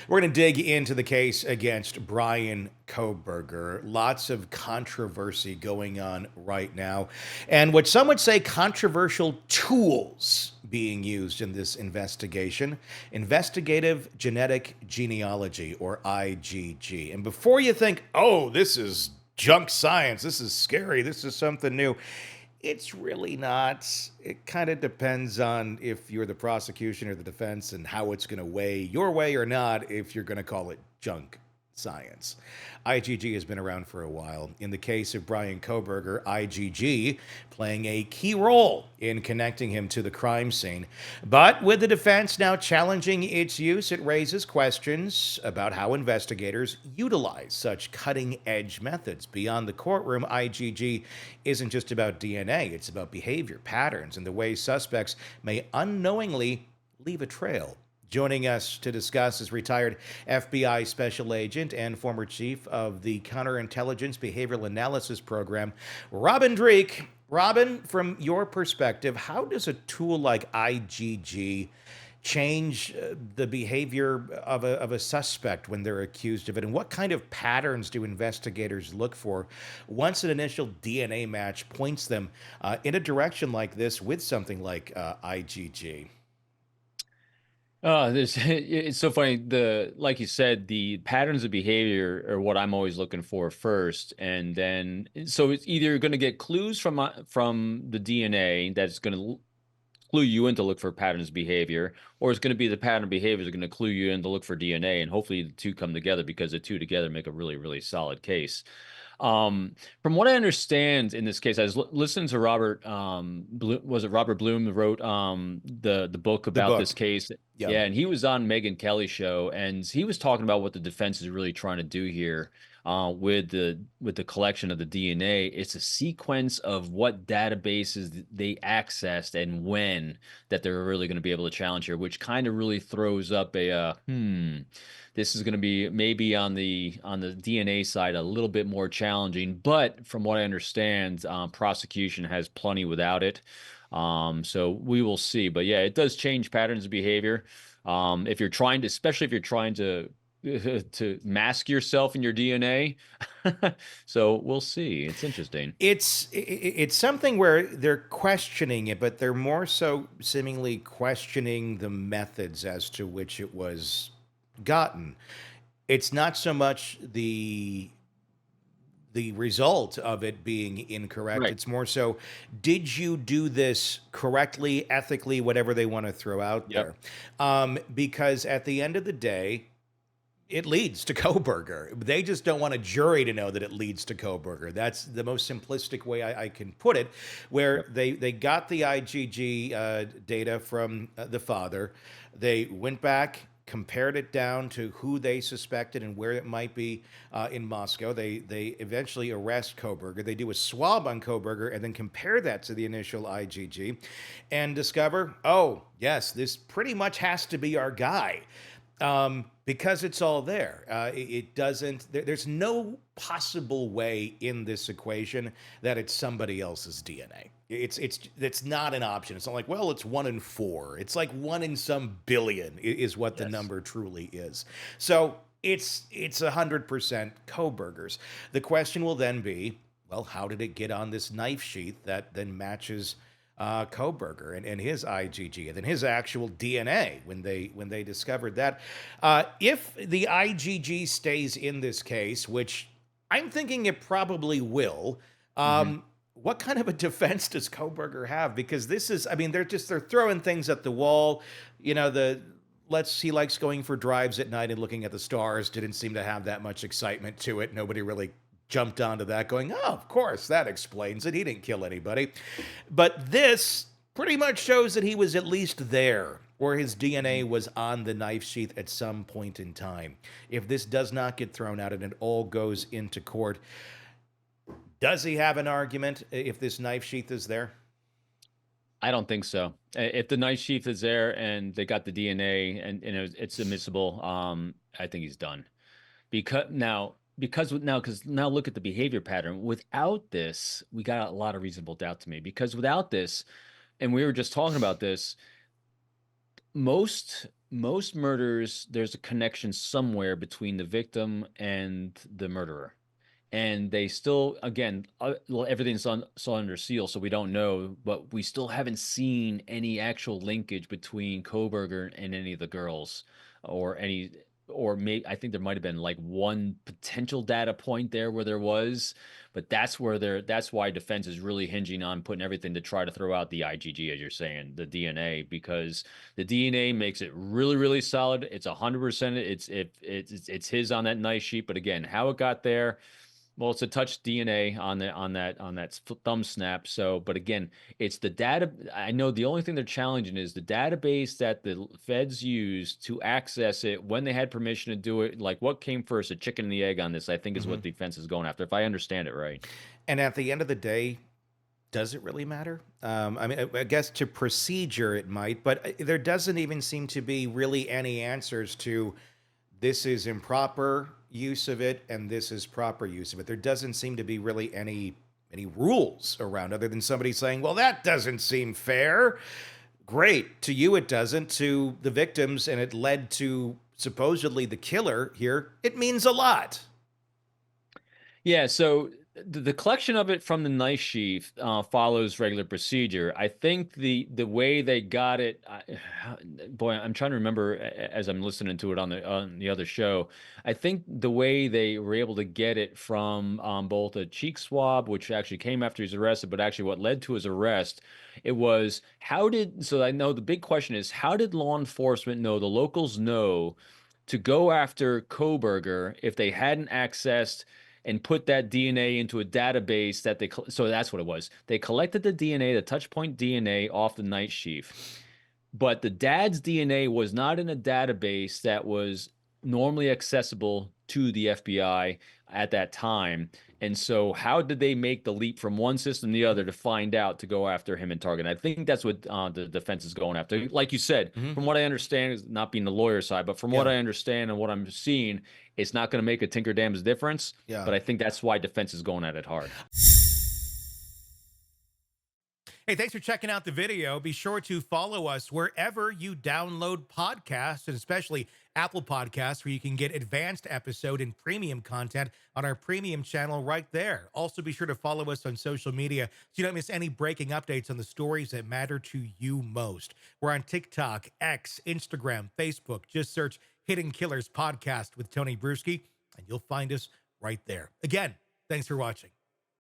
We're going to dig into the case against Bryan Kohberger. Lots of controversy going on right now, and what some would say controversial tools being used in this investigation. Investigative Genetic Genealogy, or IGG. And before you think, oh, this is junk science, this is scary, this is something new, it's really not. It kind of depends on if you're the prosecution or the defense and how it's going to weigh your way or not, if you're going to call it junk science. IGG has been around for a while. In the case of Bryan Kohberger, IGG playing a key role in connecting him to the crime scene. But with the defense now challenging its use, it raises questions about how investigators utilize such cutting edge methods. Beyond the courtroom, IGG isn't just about DNA, it's about behavior, patterns, and the way suspects may unknowingly leave a trail. Joining us to discuss is retired FBI Special Agent and former Chief of the Counterintelligence Behavioral Analysis Program, Robin Dreeke. Robin, from your perspective, how does a tool like IGG change the behavior of a suspect when they're accused of it? And what kind of patterns do investigators look for once an initial DNA match points them in a direction like this with something like IGG? It's so funny. Like you said, the patterns of behavior are what I'm always looking for first, and then so it's either going to get clues from the DNA that's going to clue you in to look for patterns of behavior, or it's going to be the pattern of behavior is going to clue you in to look for DNA, and hopefully the two come together because the two together make a really, really solid case. From what I understand in this case, I was listening to Robert, was it Robert Bloom who wrote the book The about this book. case? Yeah. Yeah, and he was on Megyn Kelly's show, and he was talking about what the defense is really trying to do here with the collection of the DNA. It's a sequence of what databases they accessed and when that they're really going to be able to challenge here, which kind of really throws up this is going to be maybe on the DNA side a little bit more challenging, but from what I understand, prosecution has plenty without it. So we will see. But yeah, it does change patterns of behavior. If you're trying to, especially if you're trying to mask yourself in your DNA. So we'll see. It's interesting. It's something where they're questioning it, but they're more so seemingly questioning the methods as to which it was gotten. It's not so much the result of it being incorrect. Right. It's more so, did you do this correctly, ethically, whatever they want to throw out Yep. there? Because at the end of the day, it leads to Kohberger. They just don't want a jury to know that it leads to Kohberger. That's the most simplistic way I can put it, where Yep. they got the IgG data from the father. They went back, compared it down to who they suspected and where it might be in Moscow. They eventually arrest Kohberger. They do a swab on Kohberger and then compare that to the initial IgG and discover, oh, yes, this pretty much has to be our guy, because it's all there. It doesn't. There's no possible way in this equation that it's somebody else's DNA. It's not an option. It's not like, well, it's 1 in 4. It's like 1 in some billion is what the Yes. number truly is. So it's 100% Kohberger's. The question will then be, well, how did it get on this knife sheath that then matches Kohberger and his IgG and then his actual DNA when they discovered that. If the IgG stays in this case, which I'm thinking it probably will, Hmm. what kind of a defense does Kohberger have? Because this is, I mean, they're throwing things at the wall. The let's he likes going for drives at night and looking at the stars. Didn't seem to have that much excitement to it. Nobody really jumped onto that, going, "Oh, of course, that explains it. He didn't kill anybody." But this pretty much shows that he was at least there, or his DNA was on the knife sheath at some point in time. If this does not get thrown out and it all goes into court, does he have an argument if this knife sheath is there? I don't think so. If the knife sheath is there and they got the DNA and it's admissible, I think he's done. Because now look at the behavior pattern. Without this, we got a lot of reasonable doubt to me. Because without this, and we were just talking about this, most most murders, there's a connection somewhere between the victim and the murderer. And they still, again, well, everything's still under seal, so we don't know, but we still haven't seen any actual linkage between Kohberger and any of the girls, or any, or maybe I think there might have been like one potential data point there where there was, but that's why defense is really hinging on putting everything to try to throw out the IgG, as you're saying, the DNA, because the DNA makes it really, really solid. It's 100%. It's his on that nice sheet, but again, how it got there. Well, it's a touch DNA on that thumb snap. So, but again, it's the data. I know the only thing they're challenging is the database that the feds used to access it when they had permission to do it. Like, what came first, a chicken and the egg on this? I think is what defense is going after, if I understand it right. And at the end of the day, does it really matter? I mean, I guess to procedure it might, but there doesn't even seem to be really any answers to this is improper use of it and this is proper use of it. There doesn't seem to be really any rules around other than somebody saying, "Well, that doesn't seem fair." Great. To you it doesn't, to the victims, and it led to supposedly the killer here. It means a lot. Yeah, so the collection of it from the knife sheath follows regular procedure. I think the way they got it, boy, I'm trying to remember as I'm listening to it on the other show. I think the way they were able to get it from both a cheek swab, which actually came after he's arrested, but actually what led to his arrest, it was how did. So I know the big question is how did law enforcement know, the locals know, to go after Kohberger if they hadn't accessed and put that DNA into a database that so that's what it was. They collected the DNA, the touch point DNA off the night sheath, but the dad's DNA was not in a database that was normally accessible to the FBI at that time. And so, how did they make the leap from one system to the other to find out to go after him and target? I think that's what the defense is going after. Like you said, Mm-hmm. from what I understand, is not being the lawyer side, but from what Yeah. I understand and what I'm seeing, it's not going to make a tinker damn's difference. Yeah. But I think that's why defense is going at it hard. Hey, thanks for checking out the video. Be sure to follow us wherever you download podcasts, and especially Apple Podcasts, where you can get advanced episode and premium content on our premium channel right there. Also, be sure to follow us on social media so you don't miss any breaking updates on the stories that matter to you most. We're on TikTok, X, Instagram, Facebook. Just search Hidden Killers Podcast with Tony Bruschi, and you'll find us right there. Again, thanks for watching.